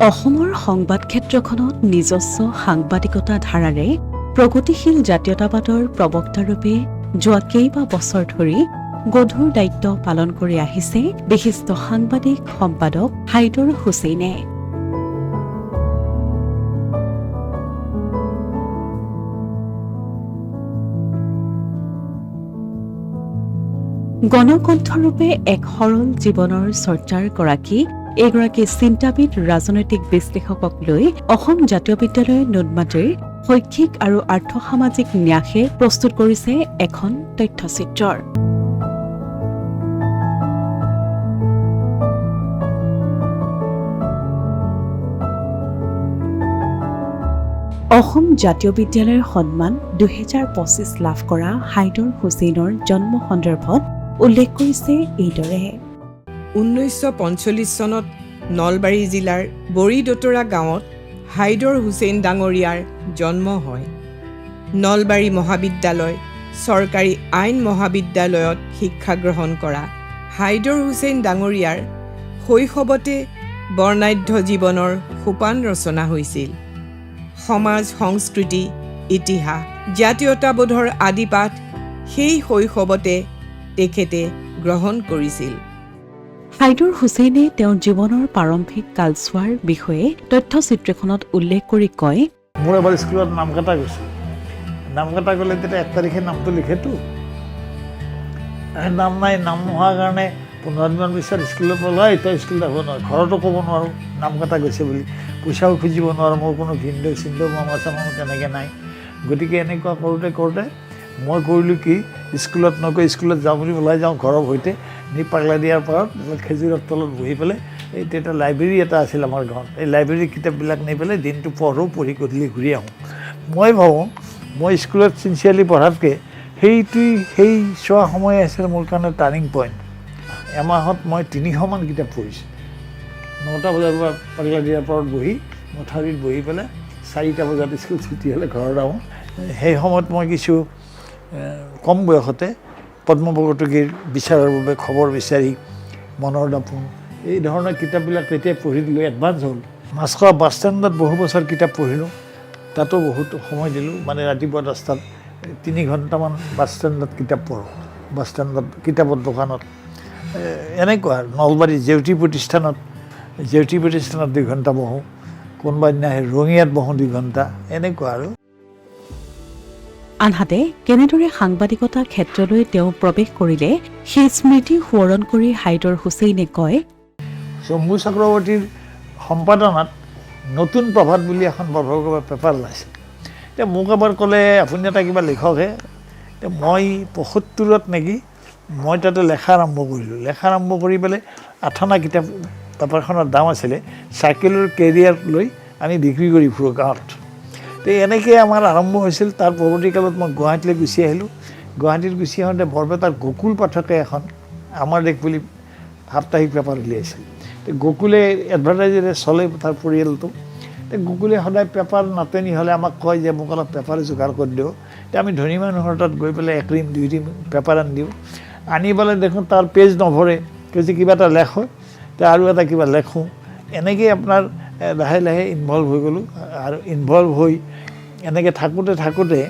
অসমৰ সংবাদ ক্ষেত্ৰখনত নিজস্ব সাংবাদিকতা ধাৰাৰে প্ৰগতিশীল জাতীয়তাবাদৰ প্ৰবক্তাৰূপে যোৱা কেইবা বছৰ ধৰি গধুৰ দায়িত্ব পালন কৰি আহিছে বিশিষ্ট সাংবাদিক সম্পাদক হাইদৰ হুছেইনে। গণকণ্ঠৰূপে এক সৰল জীৱনৰ চৰ্চাৰ এগৰাকী চিন্তাবিদ ৰাজনৈতিক বিশ্লেষকক লৈ অসম জাতীয় বিদ্যালয় নুনমাটিৰ শৈক্ষিক আৰু আৰ্থসামাজিক ন্যাসে প্ৰস্তুত কৰিছে এখন তথ্যচিত্ৰৰ। অসম জাতীয় বিদ্যালয়ৰ সন্মান ২০২৫ লাভ কৰা হাইদৰ হুছেইনৰ জন্ম সন্দৰ্ভত উল্লেখ কৰিছে এইদৰে। 1945 চনত নলবাৰী জিলাৰ বৰিদতৰা গাঁৱত হাইদৰ হুছেইন ডাঙৰীয়াৰ জন্ম হয়। নলবাৰী মহাবিদ্যালয় চৰকাৰী আইন মহাবিদ্যালয়ত শিক্ষা গ্ৰহণ কৰা হাইদৰ হুছেইন ডাঙৰীয়াৰ শৈশৱতে বৰ্ণাঢ্য জীৱনৰ সোপান ৰচনা হৈছিল। সমাজ সংস্কৃতি ইতিহাস জাতীয়তাবোধৰ আদিপাঠ সেই শৈশৱতে তেখেতে গ্ৰহণ কৰিছিল। হাইদৰ হুছেইনে তেওঁৰ জীৱনৰ প্ৰাৰম্ভিক কালছোৱাৰ বিষয়ে তথ্যচিত্ৰখনত উল্লেখ কৰি কয়, মোৰ এবাৰ স্কুলত নাম কটা গৈছিল। নাম কটা গ'লে তেতিয়া 1 তাৰিখে নামটো লিখেতো, নাম নাই, নাম নোহোৱাৰ কাৰণে 15 দিনমান পিছত স্কুলৰ পৰা ওলাই তই স্কুল যাব নোৱাৰোঁ, ঘৰতো ক'ব নোৱাৰোঁ নাম কটা গৈছে বুলি, পইচাও খুজিব নোৱাৰোঁ, মোৰ কোনো ভিনদেউ চিন্দেউ মামা চামা তেনেকৈ নাই। গতিকে এনেকুৱা কৰোঁতে মই কৰিলোঁ কি, স্কুলত নগৈ স্কুলত যাওঁ বুলি ওলাই যাওঁ ঘৰৰ সৈতে, নি পাগলা দিয়াৰ পাৰত খেজুৰৰ তলত বহি পেলাই এই তেতিয়া লাইব্ৰেৰী এটা আছিল আমাৰ গাঁৱত, এই লাইব্ৰেৰীৰ কিতাপবিলাক নি পেলাই দিনটো পঢ়োঁ, পঢ়ি গধূলি ঘূৰি আহোঁ। মই ভাবোঁ মই স্কুলত চিনচিয়াৰলি পঢ়াতকৈ সেই চোৱা সময় আছিল মোৰ কাৰণে টাৰ্ণিং পইণ্ট। এমাহত মই 300মান কিতাপ পঢ়িছোঁ। 9টা বজাৰ পৰা পাগলা দিয়াৰ পাৰত বহি মথাউৰিত বহি পেলাই 4টা বজাত স্কুল ছুটি হ'লে ঘৰত আহোঁ। সেই সময়ত মই কিছু কম বয়সতে পদ্মবৰতকীৰ বিচাৰৰ বাবে খবৰ বিচাৰি, মনৰ দাপোন এই ধৰণৰ কিতাপবিলাক তেতিয়াই পঢ়ি দিলোঁ, এডভান্স হ'ল। মাছখোৱা বাছ ষ্টেণ্ডত বহু বছৰ কিতাপ পঢ়িলোঁ, তাতো বহুত সময় দিলোঁ। মানে ৰাতিপুৱা 10টাত 3 ঘণ্টামান বাছ ষ্টেণ্ডত কিতাপ পঢ়োঁ, বাছ ষ্টেণ্ডত কিতাপৰ দোকানত। এনেকুৱা নলবাৰী জেউতি প্ৰতিষ্ঠানত 2 ঘণ্টা বহোঁ, কোনোবা দিনা ৰঙিয়াত বহোঁ 2 ঘণ্টা, এনেকুৱা আৰু। আনহাতে কেনেদৰে সাংবাদিকতা ক্ষেত্ৰলৈ তেওঁ প্ৰৱেশ কৰিলে সেই স্মৃতি সোঁৱৰণ কৰি হাইদৰ হুছেইনে কয়, শম্ভু চক্ৰৱৰ্তীৰ সম্পাদনাত নতুন প্ৰভাত বুলি এখন বৰভাগৰ পেপাৰ ওলাইছিল। এতিয়া মোক এবাৰ ক'লে আপুনি এটা কিবা লিখকহে। এতিয়া মই 75ত নেকি মই তাতে লেখা আৰম্ভ কৰিলোঁ। লেখা আৰম্ভ কৰি পেলাই 8 কিতাপ পেপাৰখনৰ দাম আছিলে, চাইকেলৰ কেৰিয়াৰ লৈ আমি বিক্ৰী কৰি ফুৰোঁ গাঁৱত। তো এনেকৈ আমাৰ আৰম্ভ হৈছিল। তাৰ পৰৱৰ্তীকালত মই গুৱাহাটীলৈ গুচি আহিলোঁ। গুৱাহাটীত গুচি আহোঁতে বৰপেটাৰ গকুল পাঠকে এখন আমাৰ দেশ বুলি সাপ্তাহিক পেপাৰ উলিয়াইছিল। তো গকুলে এডভাৰটাইজেৰে চলে তাৰ পৰিয়ালটো। তো গকুলে সদায় পেপাৰ নাটনি হ'লে আমাক কয় যে মোক অলপ পেপাৰ যোগাৰ কৰি দিওঁ। তো আমি ধনী মানুহৰ তাত গৈ পেলাই 1 ৰিম 2 ৰিম পেপাৰ আনি দিওঁ। আনি পেলাই দেখোন তাৰ পেজ নভৰে, কৈছে কিবা এটা লেখো, তো আৰু এটা কিবা লেখোঁ। এনেকৈ আপোনাৰ লাহে লাহে ইনভলভ হৈ গ'লোঁ। আৰু ইনভলভ হৈ এনেকৈ থাকোঁতে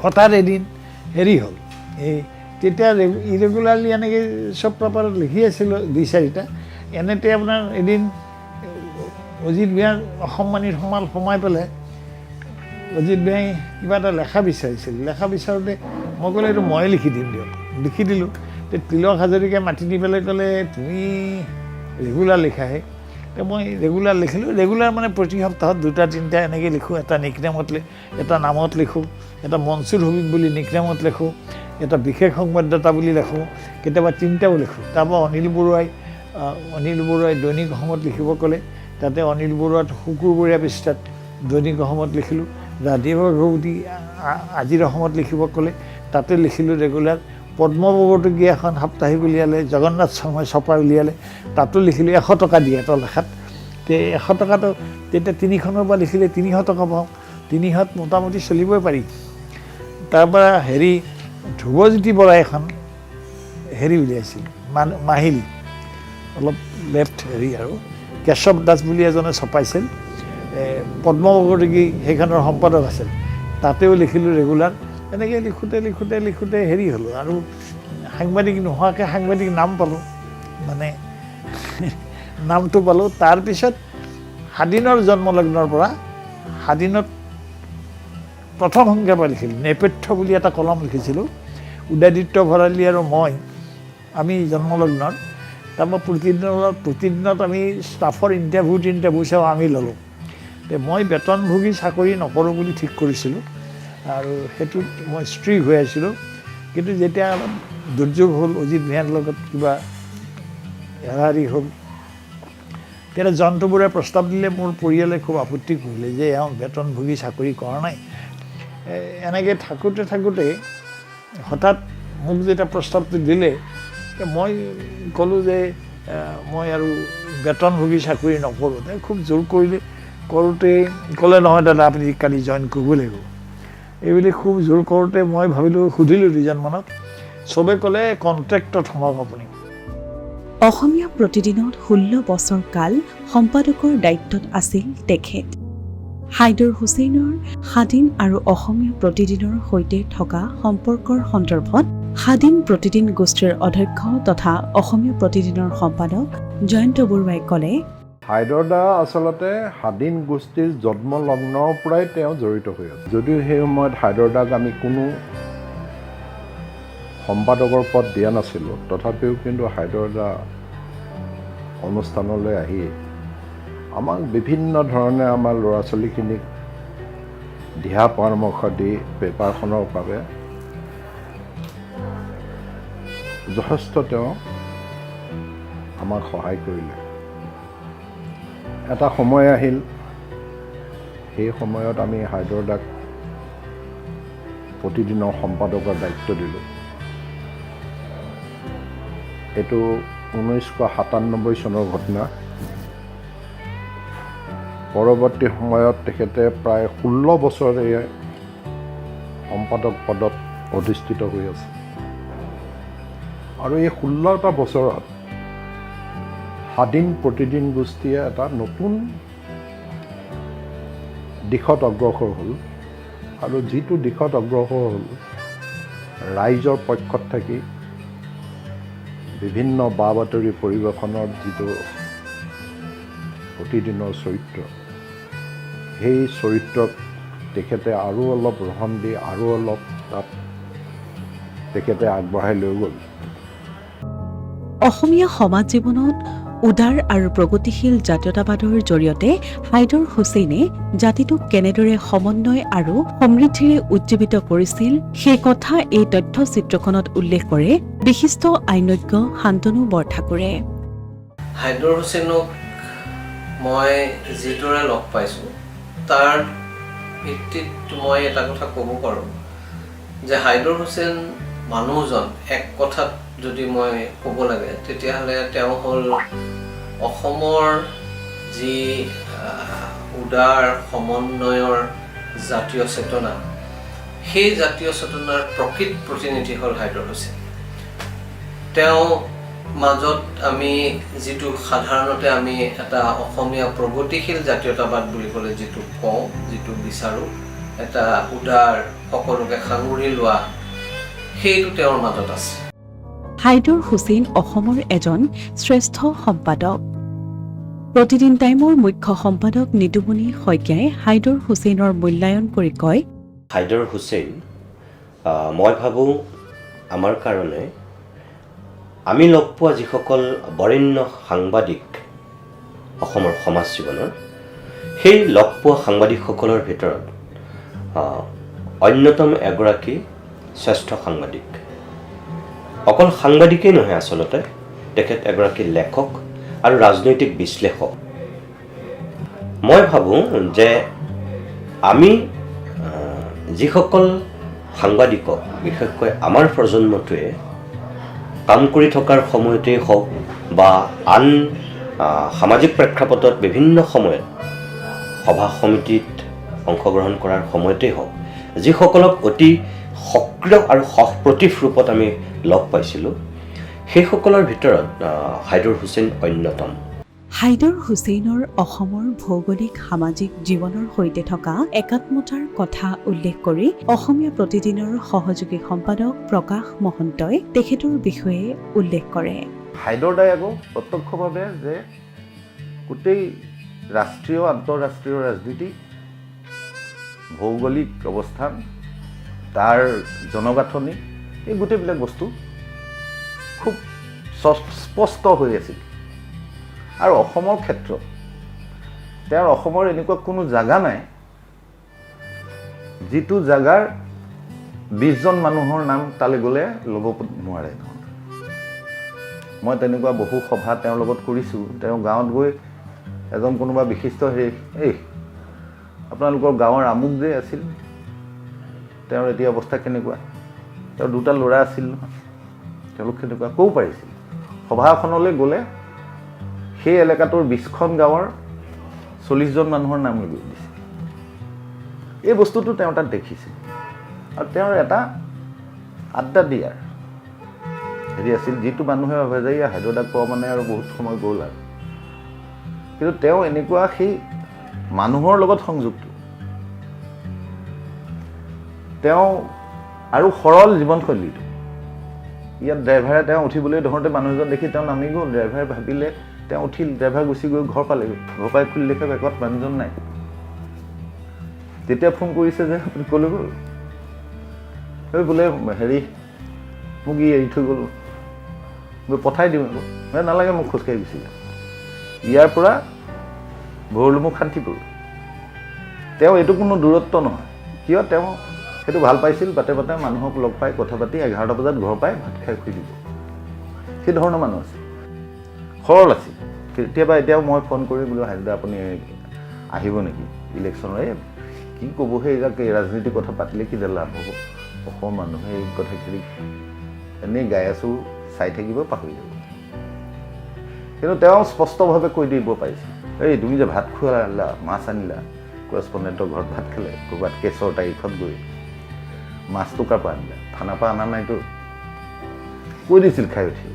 হঠাৎ এদিন হেৰি হ'ল, এই তেতিয়া ইৰেগুলাৰলি এনেকৈ চব পেপাৰত লিখি আছিলোঁ 2-4টা। এনেতে আপোনাৰ এদিন অজিত বিহাৰ অসমবাণীৰ সোমাই পেলাই অজিত বিহাই কিবা এটা লেখা বিচাৰিছিল। লেখা বিচাৰোঁতে মই ক'লে এইটো ময়ে লিখি দিম দিয়ক, লিখি দিলোঁ। তো তিলক হাজৰিকাই মাতি দি পেলাই ক'লে তুমি ৰেগুলাৰ লিখাহে। তো মই ৰেগুলাৰ লিখিলোঁ। ৰেগুলাৰ মানে প্ৰতি সপ্তাহত 2-3টা এনেকৈ লিখোঁ। এটা নিকনেমত এটা নামত লিখোঁ, এটা মনচুৰ হবিব বুলি নিকনেমত লিখোঁ, এটা বিশেষ সংবাদদাতা বুলি লিখোঁ, কেতিয়াবা 3টাও লিখোঁ। তাৰপৰা অনিল বৰুৱাই দৈনিক অসমত লিখিব ক'লে, তাতে অনিল বৰুৱাত শুকুৰবৰীয়া পৃষ্ঠাত দৈনিক অসমত লিখিলোঁ। ৰাধীয় গৌতী আজিৰ অসমত লিখিব ক'লে, তাতে লিখিলোঁ ৰেগুলাৰ। পদ্মবৰতকী এখন সাপ্তাহিক উলিয়ালে, জগন্নাথ শৰ্মাই ছপা উলিয়ালে, তাতো লিখিলোঁ। 100 টকা দিয়ে এটা লেখাত। তে 100 টকাটো তেতিয়া 3খনৰ পৰা লিখিলে 300 টকা পাওঁ। 300ত মোটামুটি চলিবই পাৰি। তাৰপৰা ধ্ৰুৱজ্যোতি বৰাই এখন উলিয়াইছিল, মাহিলী, অলপ লেফ্ট আৰু কেশৱ দাস বুলি এজনে ছপাইছিল, পদ্মবগৰকী সেইখনৰ সম্পাদক আছিল, তাতেও লিখিলোঁ ৰেগুলাৰ। এনেকৈ লিখোঁতে হেৰি হ'লোঁ আৰু সাংবাদিক নোহোৱাকৈ সাংবাদিক নাম পালোঁ, মানে নামটো পালোঁ। তাৰপিছত স্বাধীনৰ জন্মলগ্নৰ পৰা স্বাধীনত প্ৰথম সংখ্যাৰ পৰা লিখিলোঁ। নেপথ্য বুলি এটা কলম লিখিছিলোঁ, উদয়াদিত্য ভৰালী আৰু মই, আমি জন্মলগ্নৰ। তাৰপৰা প্ৰতিদিনত আমি ষ্টাফৰ ইণ্টাৰভিউ চাওঁ আমি ল'লোঁ। মই বেতনভোগী চাকৰি নকৰোঁ বুলি ঠিক কৰিছিলোঁ আৰু সেইটোত মই ষ্ট্ৰিক হৈ আছিলোঁ। কিন্তু যেতিয়া অলপ দুৰ্যোগ হ'ল, অজিত ভিয়াৰ লগত কিবা হেৰাহাৰি হ'ল, তেতিয়া জন্তুবোৰে প্ৰস্তাৱ দিলে। মোৰ পৰিয়ালে খুব আপত্তি কৰিলে যে এওঁ বেতনভোগী চাকৰি কৰা নাই। এনেকৈ থাকোঁতে হঠাৎ মোক যেতিয়া প্ৰস্তাৱটো দিলে, মই ক'লোঁ যে মই আৰু বেতনভোগী চাকৰি নকৰোঁ। খুব জোৰ কৰিলে, ক'লে নহয় দাদা আপুনি কালি জইন কৰিব লাগিব। এইবুলি খুব জোৰ কৰোঁতে মই ভাবিলোঁ, সুধিলোঁ দুজনমানক, চবে ক'লে কণ্ট্ৰেক্টত সোমাওক আপুনি। অসমীয়া প্ৰতিদিনত 16 বছৰ কাল সম্পাদকৰ দায়িত্বত আছিল তেখেত। হাইদৰ হুছেইনৰ স্বাধীন আৰু অসমীয়া প্ৰতিদিনৰ সৈতে থকা সম্পৰ্কৰ সন্দৰ্ভত স্বাধীন প্ৰতিদিন গোষ্ঠীৰ অধ্যক্ষ তথা অসমীয়া প্ৰতিদিনৰ সম্পাদক জয়ন্ত বৰুৱাই ক'লে, হাইদৰ দা আচলতে স্বাধীন গোষ্ঠীৰ জন্মলগ্নৰ পৰাই তেওঁ জড়িত হৈ আছে। যদিও সেই সময়ত হাইদৰ দাক আমি কোনো সম্পাদকৰ পদ দিয়া নাছিলোঁ, তথাপিও কিন্তু হাইদৰ দা অনুষ্ঠানলৈ আহি আমাক বিভিন্ন ধৰণে আমাৰ ল'ৰা ছোৱালীখিনিক দিহা পৰামৰ্শ দি পেপাৰখনৰ বাবে যথেষ্ট তেওঁ আমাক সহায় কৰিলে। এটা সময় আহিল, সেই সময়ত আমি হাইদৰ দাক প্ৰতিদিনৰ সম্পাদকৰ দায়িত্ব দিলোঁ। এইটো 1997 চনৰ ঘটনা। পৰৱৰ্তী সময়ত তেখেতে প্ৰায় 16 বছৰে সম্পাদক পদত অধিষ্ঠিত হৈ আছে আৰু এই 16টা বছৰত স্বাধীন প্ৰতিদিন গোষ্ঠীয়ে এটা নতুন দিশত অগ্ৰসৰ হ'ল আৰু যিটো দিশত অগ্ৰসৰ হ'ল, ৰাইজৰ পক্ষত থাকি বিভিন্ন বা বাতৰি পৰিৱেশনৰ যিটো প্ৰতিদিনৰ চৰিত্ৰ, সেই চৰিত্ৰক তেখেতে আৰু অলপ ৰহণ দি আৰু অলপ তাত তেখেতে আগবঢ়াই লৈ গ'ল। অসমীয়া সমাজ জীৱনত উদাৰ আৰু প্ৰগতিশীল জাতীয়তাবাদৰ জৰিয়তে হাইদৰ হুছেইনে জাতিটোক কেনেদৰে সমন্বয় আৰু সমৃদ্ধিৰে উজ্জীৱিত কৰিছিল, সেই কথা এই তথ্যচিত্ৰখনত উল্লেখ কৰে বিশিষ্ট আইনজ্ঞ শান্তনু বৰঠাকুৰে। হাইদৰ হুছেইনক মই যিদৰে লগ পাইছোঁ, তাৰ ভিত্তিত মই এটা কথা ক'ব পাৰোঁ যে হাইদৰ হুছেইন মানুহজন এক কথাত যদি মই ক'ব লাগে, তেতিয়াহ'লে তেওঁ হ'ল অসমৰ যি উদাৰ সমন্বয়ৰ জাতীয় চেতনা, সেই জাতীয় চেতনাৰ প্ৰকৃত প্ৰতিনিধি হ'ল হাইদৰ হুছেইন। তেওঁ মাজত আমি যিটো সাধাৰণতে আমি এটা অসমীয়া প্ৰগতিশীল জাতীয়তাবাদ বুলি ক'লে যিটো কওঁ, যিটো বিচাৰোঁ, এটা উদাৰ সকলোকে সাঙুৰি লোৱা, সেইটো তেওঁৰ মাজত আছে। হাইদৰ হুছেইন অসমৰ এজন শ্ৰেষ্ঠ সম্পাদক। প্ৰতিদিন টাইমৰ মুখ্য সম্পাদক নিতুমণি শইকীয়াই হাইদৰ হুছেইনৰ মূল্যায়ন কৰি কয়, হাইদৰ হুছেইন মই ভাবোঁ আমাৰ কাৰণে আমি লগ পোৱা যিসকল বৰেণ্য সাংবাদিক অসমৰ সমাজ জীৱনৰ, সেই লগ পোৱা সাংবাদিকসকলৰ ভিতৰত অন্যতম এগৰাকী শ্ৰেষ্ঠ সাংবাদিক। অকল সাংবাদিকেই নহয়, আচলতে তেখেত এগৰাকী লেখক আৰু ৰাজনৈতিক বিশ্লেষক। মই ভাবোঁ যে আমি যিসকল সাংবাদিকক, বিশেষকৈ আমাৰ প্ৰজন্মটোৱে কাম কৰি থকাৰ সময়তেই হওক বা আন সামাজিক প্ৰেক্ষাপটত বিভিন্ন সময়ত সভা সমিতিত অংশগ্ৰহণ কৰাৰ সময়তেই হওক, যিসকলক অতি সক্ৰিয় আৰু সহপ্ৰতিভ ৰূপত আমি লগ পাইছিলোঁ, সেইসকলৰ ভিতৰত হাইদৰ হুছেইন অন্যতম। হাইদৰ হুছেইনৰ অসমৰ ভৌগোলিক সামাজিক জীৱনৰ সৈতে থকা একাত্মতাৰ কথা উল্লেখ কৰি অসমীয়া প্ৰতিদিনৰ সহযোগী সম্পাদক প্ৰকাশ মহন্তই তেখেতৰ বিষয়ে উল্লেখ কৰে। হাইদৰ দাই আকৌ প্ৰত্যক্ষভাৱে যে গোটেই ৰাষ্ট্ৰীয় আন্তঃৰাষ্ট্ৰীয় ৰাজনীতি, ভৌগোলিক অৱস্থান, তাৰ জনগাঁথনি, এই গোটেইবিলাক বস্তু খুব স্পষ্ট হৈ আছিল। আৰু অসমৰ ক্ষেত্ৰত তেওঁৰ অসমৰ এনেকুৱা কোনো জাগা নাই যিটো জাগাৰ 20জন মানুহৰ নাম তালৈ গ'লে ল'ব নোৱাৰে। মই তেনেকুৱা বহু সভা তেওঁৰ লগত কৰিছোঁ। তেওঁ গাঁৱত গৈ এজন কোনোবা বিশিষ্ট আপোনালোকৰ গাঁৱৰ আমুক যে আছিল, তেওঁৰ এতিয়া অৱস্থা কেনেকুৱা, তেওঁৰ 2টা ল'ৰা আছিল নহয়, তেওঁলোক কেনেকুৱা, ক'ব পাৰিছিল। সভাখনলৈ গ'লে সেই এলেকাটোৰ 20খন গাঁৱৰ 40জন মানুহৰ নাম লৈ দিছিল। এই বস্তুটো তেওঁ তাত দেখিছিল। আৰু তেওঁৰ এটা আড্ডা দিয়াৰ হেৰি আছিল, যিটো মানুহে ভাবে যে হাইদৰ দাক পোৱা মানে আৰু বহুত সময় গ'ল আৰু। কিন্তু তেওঁ এনেকুৱা সেই মানুহৰ লগত সংযুক্ত, তেওঁ আৰু সৰল জীৱনশৈলীটো। ইয়াত ড্ৰাইভাৰে তেওঁ উঠিবলৈ ধৰোঁতে মানুহ এজন দেখি তেওঁ নামি গ'ল। ড্ৰাইভাৰে ভাবিলে, তেওঁ উঠিল, ড্ৰাইভাৰ গুচি গৈ ঘৰ পালেগৈ। ঘৰ পাই খুলি দেখে বেগত মানুহজন নাই। তেতিয়া ফোন কৰিছে যে আপুনি ক'লৈ গ'ল? বোলে হেৰি মোক ই এৰি থৈ গ'ল, পঠাই দিওঁ আকৌ। নালাগে, মোক খোজকাঢ়ি গুচি যাম। ইয়াৰ পৰা ভৰলুমুখ শান্তিপুৰ। তেওঁ এইটো কোনো দূৰত্ব নহয়। কিয়? তেওঁ সেইটো ভাল পাইছিল। বাটে বাটে মানুহক লগ পাই কথা পাতি 11টা বজাত ঘৰ পাই ভাত খাই শুই দিব। সেই ধৰণৰ মানুহ আছিল, সৰল আছিল। কেতিয়াবা এতিয়াও মই ফোন কৰি বোলো, হাইদৰ আপুনি আহিব নেকি ইলেকশ্যনৰ? কি ক'ব, সেই ৰাজনীতিৰ কথা পাতিলে কি লাভ হ'ব? অসমৰ মানুহে এই কথাখিনি এনেই গাই আছোঁ, চাই থাকিব, পাহৰি যাব। কিন্তু তেওঁ স্পষ্টভাৱে কৈ দিব পাৰিছিল, তুমি যে ভাত খোৱালা, মাছ আনিলা, কৰেছপণ্ডেণ্টৰ ঘৰত ভাত খালে, ক'ৰবাত কেছৰ তাৰিখত গৈ মাছটো কাৰ পৰা আনিলা, থানাৰ পৰা অনা নাইতো, কৈ দিছিল খাই উঠি।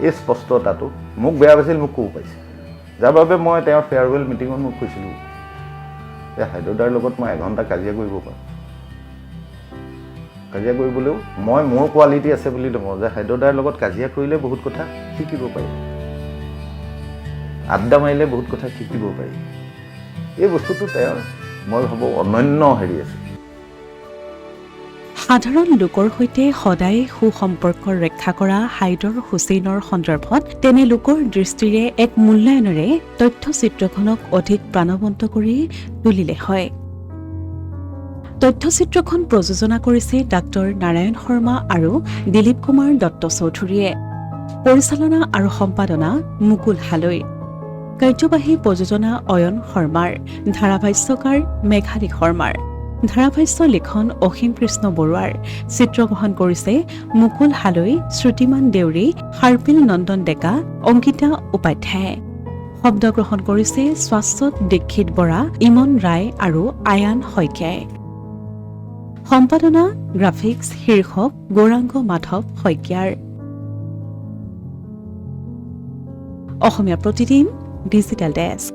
এই স্পষ্টতাটো মোক বেয়া পাইছিল, মোক ক'ব পাৰিছিল। যাৰ বাবে মই তেওঁৰ ফেয়াৰৱেল মিটিঙত মোক কৈছিলোঁ যে হাইদৰ দাৰ লগত মই 1 ঘণ্টা কাজিয়া কৰিব পাৰোঁ। কাজিয়া কৰিবলৈও মই মোৰ কোৱালিটি আছে বুলি নকওঁ, যে হাইদৰ দাৰ লগত কাজিয়া কৰিলে বহুত কথা শিকিব পাৰি, আড্ডা মাৰিলে বহুত কথা শিকিব পাৰি। এই বস্তুটো তেওঁৰ মই ভাবোঁ অনন্য হেৰি আছে। সাধাৰণ লোকৰ সৈতে সদায় সুসম্পৰ্ক ৰক্ষা কৰা হাইদৰ হুছেইনৰ সন্দৰ্ভত তেনে লোকৰ দৃষ্টিৰে এক মূল্যায়নেৰে তথ্যচিত্ৰখনক অধিক প্ৰাণৱন্ত কৰি তুলিলে হয়। তথ্যচিত্ৰখন প্ৰযোজনা কৰিছে ডাক্তৰ নাৰায়ণ শৰ্মা আৰু দিলীপ কুমাৰ দত্ত চৌধুৰীয়ে। পৰিচালনা আৰু সম্পাদনা মুকুল হালৈ। কাৰ্যবাহী প্ৰযোজনা অয়ন শৰ্মাৰ। ধাৰাভাষ্যকাৰ মেঘালী শৰ্মাৰ। ধাৰাভাষ্য লিখন অসীম কৃষ্ণ বৰুৱাৰ। চিত্ৰগ্ৰহণ কৰিছে মুকুল হালৈ, শ্ৰুতিমান দেউৰী, শাৰ্পিল নন্দন ডেকা, অংকিতা উপাধ্যায়ে। শব্দগ্ৰহণ কৰিছে শাশ্বত দীক্ষিত বৰা, ইমন ৰায় আৰু আয়ান শইকীয়াই। সম্পাদনা গ্ৰাফিক্স শীৰ্ষক গৌৰাংগ মাধৱ শইকীয়াৰ। Asomiya Pratidin digital desk.